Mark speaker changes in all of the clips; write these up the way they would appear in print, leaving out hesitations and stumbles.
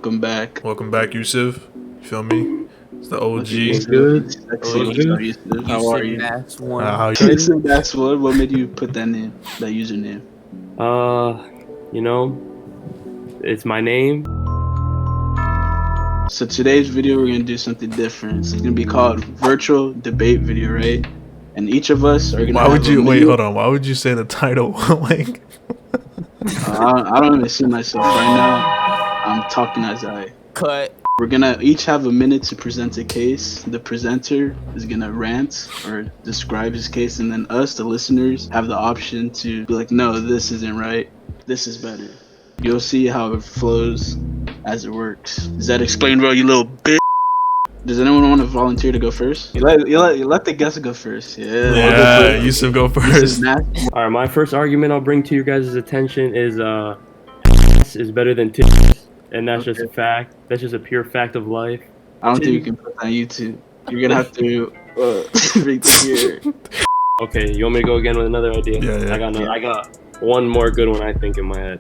Speaker 1: Welcome back.
Speaker 2: Welcome back, Yusuf. You feel me? It's the OG.
Speaker 1: What's good? How are you?
Speaker 3: That's one.
Speaker 2: How you?
Speaker 1: Jason, that's what made you put that name, that username?
Speaker 4: It's my name.
Speaker 1: So today's video, we're gonna do something different. It's gonna be called virtual debate video, right? And each of us are gonna.
Speaker 2: Why would you wait? Hold on. Why would you say the title? Like,
Speaker 1: I don't even see myself right now. I'm talking as I
Speaker 3: Cut.
Speaker 1: We're gonna each have a minute to present a case. The presenter is gonna rant or describe his case, and then us, the listeners, have the option to be like, no, this isn't right. This is better. You'll see how it flows as it works. Is that explained well, you little bitch? Does anyone want to volunteer to go first? You let the guest go first.
Speaker 2: Yeah, Yusuf go first.
Speaker 4: All right, my first argument I'll bring to you guys' attention is is better than T, and that's just a fact. That's just a pure fact of life.
Speaker 1: I don't think you can put that on YouTube. You're gonna have to read the here.
Speaker 4: Okay, you want me to go again with another idea?
Speaker 2: Yeah.
Speaker 4: I got one more good one I think in my head.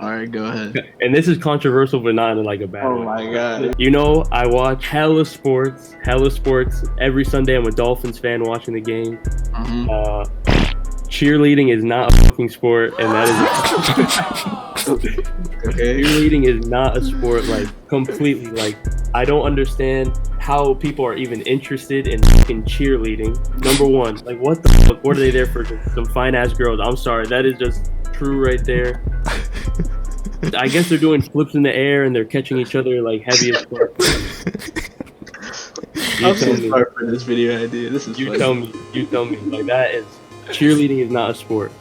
Speaker 1: All right, go ahead.
Speaker 4: And this is controversial, but not in like a bad way.
Speaker 1: Oh my god.
Speaker 4: You know, I watch hella sports. Every Sunday I'm a Dolphins fan watching the game. Cheerleading is not a fucking sport, and that is
Speaker 1: Okay.
Speaker 4: cheerleading is not a sport, like, completely. Like, I don't understand how people are even interested in fucking cheerleading. Number one, like, what the fuck? What are they there for? Just some fine ass girls. I'm sorry, that is just true right there. I guess they're doing flips in the air and they're catching each other like heavy as fuck.
Speaker 1: I'm so sorry for this video idea. This is
Speaker 4: You tell me. Like, that is cheerleading is not a sport.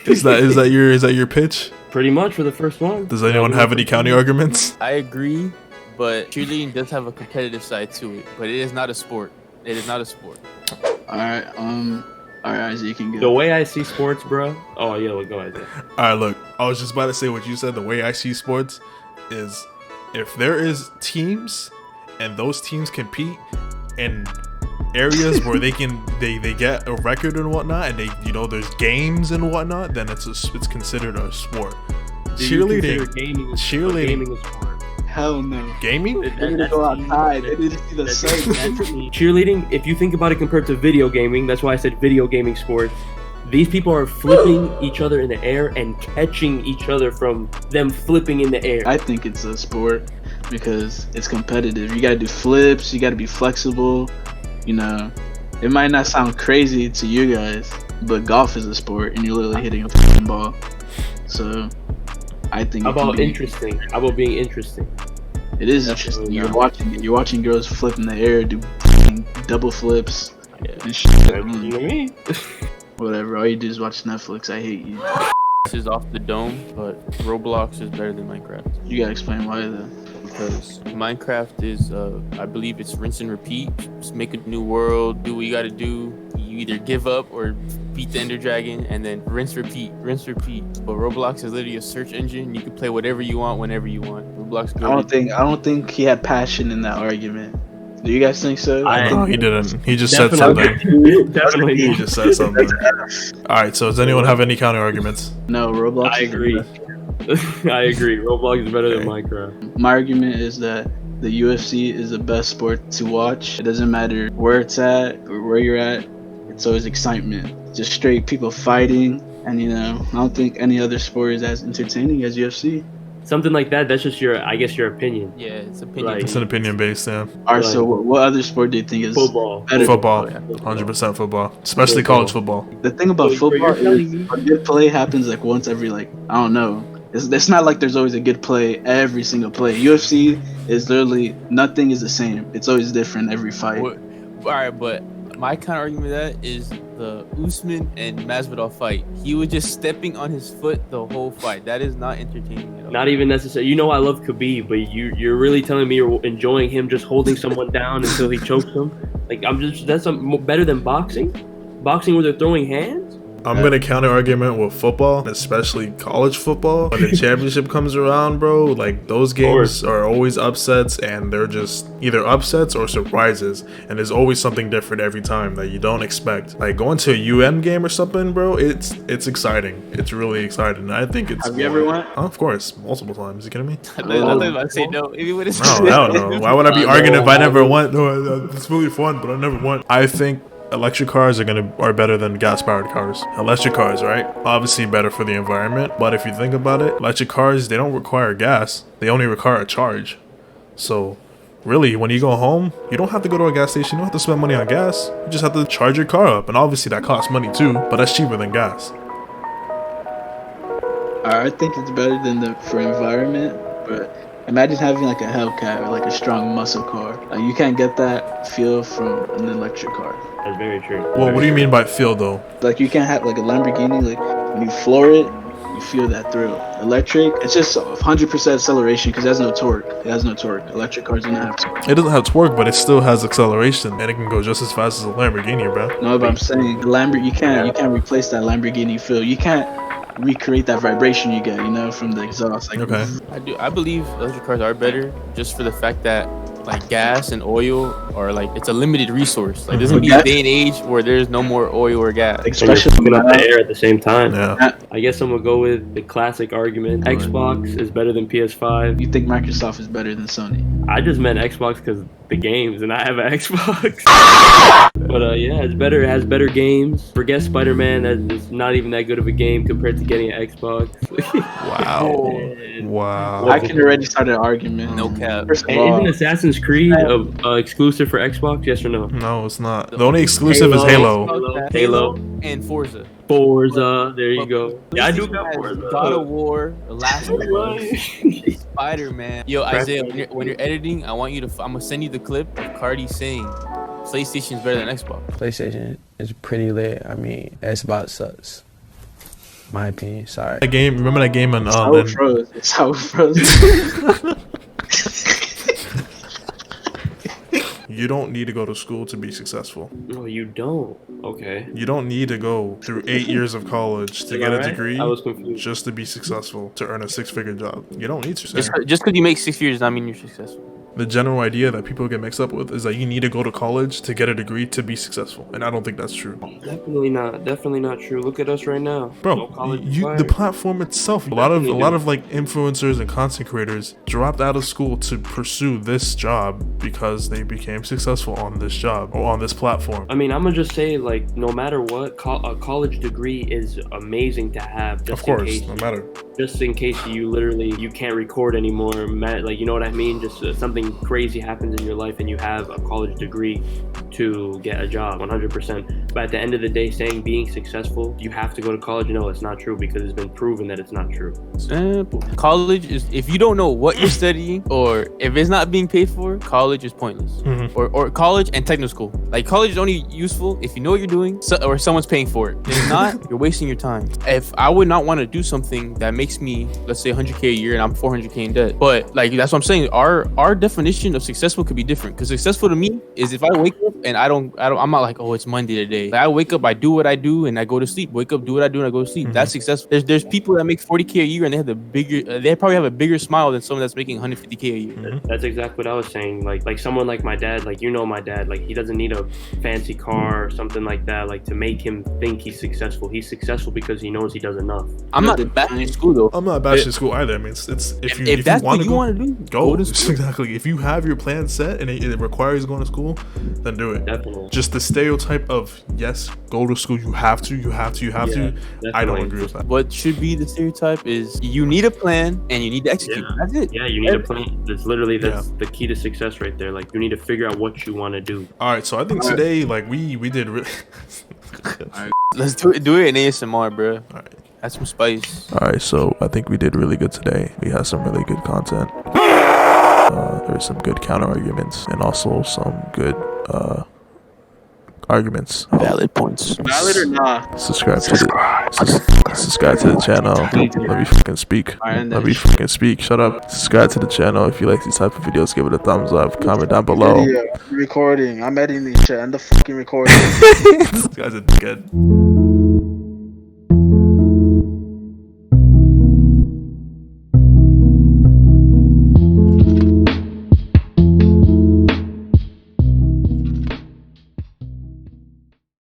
Speaker 2: Is that your pitch?
Speaker 4: Pretty much for the first one.
Speaker 2: Does anyone have any counter arguments?
Speaker 3: I agree, but cheerleading does have a competitive side to it, but it is not a sport. It is not a sport.
Speaker 1: All right, Isaac, you can go.
Speaker 4: The way I see sports, bro. Oh yeah, well, go ahead.
Speaker 2: All right, look. I was just about to say what you said. The way I see sports is if there is teams and those teams compete in areas where they get a record and whatnot, and there's games and whatnot, then it's considered a sport. Cheerleading
Speaker 4: Gaming is sport.
Speaker 1: Hell no.
Speaker 2: Gaming?
Speaker 1: They need to go outside. They need to see the sun.
Speaker 4: Cheerleading, if you think about it compared to video gaming, that's why I said video gaming sports. These people are flipping each other in the air and catching each other from them flipping in the air.
Speaker 1: I think it's a sport because it's competitive. You gotta do flips. You gotta be flexible. You know, it might not sound crazy to you guys, but golf is a sport, and you're literally hitting a fucking ball. So, I think.
Speaker 4: How about interesting? How about being interesting?
Speaker 1: It is interesting. You're watching girls flip in the air, do fucking double flips.
Speaker 4: Yeah.
Speaker 1: And shit.
Speaker 4: You know what I mean?
Speaker 1: Whatever. All you do is watch Netflix. I hate you.
Speaker 3: This is off the dome, but Roblox is better than Minecraft.
Speaker 1: You gotta explain why though.
Speaker 3: Because Minecraft is, I believe it's rinse and repeat. Just make a new world, do what you gotta do. You either give up or beat the Ender Dragon, and then rinse, repeat. But Roblox is literally a search engine. You can play whatever you want, whenever you want. Roblox.
Speaker 1: I don't think he had passion in that argument. Do you guys think so?
Speaker 2: No, he didn't. He just said something.
Speaker 4: Definitely.
Speaker 2: He just said something. All right. So does anyone have any counter arguments?
Speaker 1: No, Roblox.
Speaker 4: I agree. I agree. Roblox is better than Minecraft.
Speaker 1: My argument is that the UFC is the best sport to watch. It doesn't matter where it's at or where you're at. It's always excitement. Just straight people fighting. And I don't think any other sport is as entertaining as UFC.
Speaker 4: Something like that. That's just your opinion.
Speaker 3: Yeah, it's opinion.
Speaker 4: Like,
Speaker 2: It's an opinion based, yeah.
Speaker 1: All right, so what other sport do you think is
Speaker 4: Football.
Speaker 1: better?
Speaker 2: Football,
Speaker 3: Yeah.
Speaker 2: 100% football, especially college football.
Speaker 1: The thing about
Speaker 4: Wait,
Speaker 1: football
Speaker 4: you're telling
Speaker 1: is
Speaker 4: me-
Speaker 1: a good play happens like once every I don't know. It's not like there's always a good play every single play. UFC is literally nothing is the same. It's always different every fight.
Speaker 3: All right, but my kind of argument with that is the Usman and Masvidal fight. He was just stepping on his foot the whole fight. That is not entertaining at all.
Speaker 4: Not even necessary. You know I love Khabib, but you're really telling me you're enjoying him just holding someone down until he chokes them? Like, that's better than boxing? Boxing where they're throwing hands?
Speaker 2: I'm gonna counter argument with football, especially college football. When the championship comes around, bro, like those games are always upsets, and they're just either upsets or surprises. And there's always something different every time that you don't expect. Like going to a UM game or something, bro. It's exciting. It's really exciting. I think it's.
Speaker 1: Have you ever went?
Speaker 2: Of course, multiple times. You kidding me?
Speaker 3: I thought about to say no. If you would have
Speaker 2: No, hell no. Why would I be arguing if I never went? No, it's really fun, but I never went. I think electric cars are better than gas-powered cars. Electric cars, right? Obviously better for the environment, but if you think about it, electric cars, they don't require gas. They only require a charge. So really, when you go home, you don't have to go to a gas station. You don't have to spend money on gas. You just have to charge your car up, and obviously that costs money too, but that's cheaper than gas.
Speaker 1: I think it's better than for environment, but imagine having like a Hellcat or like a strong muscle car. Like you can't get that feel from an electric car.
Speaker 4: That's very true.
Speaker 2: Well, what do you mean by feel though?
Speaker 1: Like you can't have like a Lamborghini. Like when you floor it, you feel that thrill. Electric, it's just 100% acceleration because it has no torque. It has no torque. Electric cars don't have torque.
Speaker 2: It doesn't have torque, but it still has acceleration, and it can go just as fast as a Lamborghini, bro.
Speaker 1: No, but I'm saying the Lamborghini, you can't replace that Lamborghini feel. You can't recreate that vibration you get, from the exhaust. Like,
Speaker 2: Okay.
Speaker 3: I believe electric cars are better just for the fact that like gas and oil are like it's a limited resource. Like there's gonna be a day and age where there's no more oil or gas.
Speaker 1: Especially
Speaker 4: coming out the air at the same time.
Speaker 2: Yeah.
Speaker 4: I guess I'm gonna go with the classic argument. Xbox is better than PS5.
Speaker 1: You think Microsoft is better than Sony?
Speaker 4: I just meant Xbox because the games, and I have an Xbox. But yeah, it's better. It has better games. Forget Spider-Man. That's not even that good of a game compared to getting an Xbox.
Speaker 2: Wow.
Speaker 4: And
Speaker 2: Wow.
Speaker 1: I can already start an argument.
Speaker 3: No cap.
Speaker 1: First of
Speaker 4: isn't
Speaker 1: all,
Speaker 4: Assassin's Creed exclusive for Xbox? Yes or no?
Speaker 2: No, it's not. The only exclusive is Halo.
Speaker 4: Halo.
Speaker 3: And Forza.
Speaker 4: Forza. There you go. Yeah, I do got
Speaker 3: Has
Speaker 4: Forza.
Speaker 3: God of War, The Last of Us, Spider-Man. Yo, Isaiah, when you're editing, I want you to. I'm gonna send you the clip of Cardi saying, "PlayStation is better than Xbox."
Speaker 5: PlayStation is pretty lit. I mean, Xbox sucks. My opinion. Sorry.
Speaker 2: That game. Remember that game on
Speaker 1: how it froze. It's how it froze.
Speaker 2: You don't need to go to school to be successful.
Speaker 4: No, you don't. Okay.
Speaker 2: You don't need to go through 8 years of college to get a degree
Speaker 4: I was confused.
Speaker 2: just to be successful, to earn a six-figure job. You don't need to.
Speaker 3: Just
Speaker 2: Sir.
Speaker 3: because you make 6 figures does not mean you're successful.
Speaker 2: The general idea that people get mixed up with is that you need to go to college to get a degree to be successful, and I don't think that's true.
Speaker 4: Definitely not. Definitely not true. Look at us right now. No
Speaker 2: Bro,
Speaker 4: college
Speaker 2: the
Speaker 4: required.
Speaker 2: platform itself, a lot of like influencers and content creators dropped out of school to pursue this job because they became successful on this job or on this platform.
Speaker 4: I mean, I'm gonna just say, like, no matter what, a college degree is amazing to have. Just
Speaker 2: Of course,
Speaker 4: in case,
Speaker 2: no matter.
Speaker 4: just in case you can't record anymore. Like, you know what I mean? Just something crazy happens in your life and you have a college degree to get a job. 100%. But at the end of the day, saying being successful, you have to go to college. No, it's not true because it's been proven that it's not true.
Speaker 3: College is, if you don't know what you're studying or if it's not being paid for, college is pointless.
Speaker 2: Mm-hmm.
Speaker 3: Or college and technical school. Like college is only useful if you know what you're doing or someone's paying for it. If not, you're wasting your time. If I would not want to do something that makes me, let's say 100K a year and I'm 400K in debt, but like that's what I'm saying. Our definition of successful could be different because successful to me is if I wake up and I'm not like, oh, it's Monday today. Like I wake up, I do what I do, and I go to sleep. Wake up, do what I do, and I go to sleep.
Speaker 2: Mm-hmm.
Speaker 3: That's successful. There's people that make 40K a year and they have they probably have a bigger smile than someone that's making 150K a year.
Speaker 2: Mm-hmm.
Speaker 4: That's exactly what I was saying. Like someone like my dad, like, my dad, like, he doesn't need a fancy car or something like that, like, to make him think he's successful. He's successful because he knows he does enough.
Speaker 3: I'm not bashing school though.
Speaker 2: I'm not bashing school either. I mean, it's if
Speaker 3: that's
Speaker 2: you
Speaker 3: what you want to do,
Speaker 2: go
Speaker 3: to school.
Speaker 2: Exactly. If you have your plan set and it requires going to school, then do it.
Speaker 4: Definitely.
Speaker 2: Just the stereotype of yes, go to school. You have to. I don't agree with that.
Speaker 3: What should be the stereotype is you need a plan and you need to execute.
Speaker 4: Yeah.
Speaker 3: That's it.
Speaker 4: Yeah, you need a plan. That's the key to success right there. Like, you need to figure out what you want to do.
Speaker 2: All right, so I think today, like, we did really.
Speaker 3: Let's do it in ASMR, bro.
Speaker 2: All right.
Speaker 3: That's some spice.
Speaker 2: All right, so I think we did really good today. We had some really good content. There's some good counter arguments and also some good arguments.
Speaker 3: Valid points.
Speaker 1: Valid or not?
Speaker 2: Subscribe to the channel. Let me fucking speak. Shut up. Subscribe to the channel if you like these type of videos. Give it a thumbs up. Comment down below.
Speaker 1: Recording. I'm editing this shit. I'm the fucking recording.
Speaker 2: This guy's a dickhead.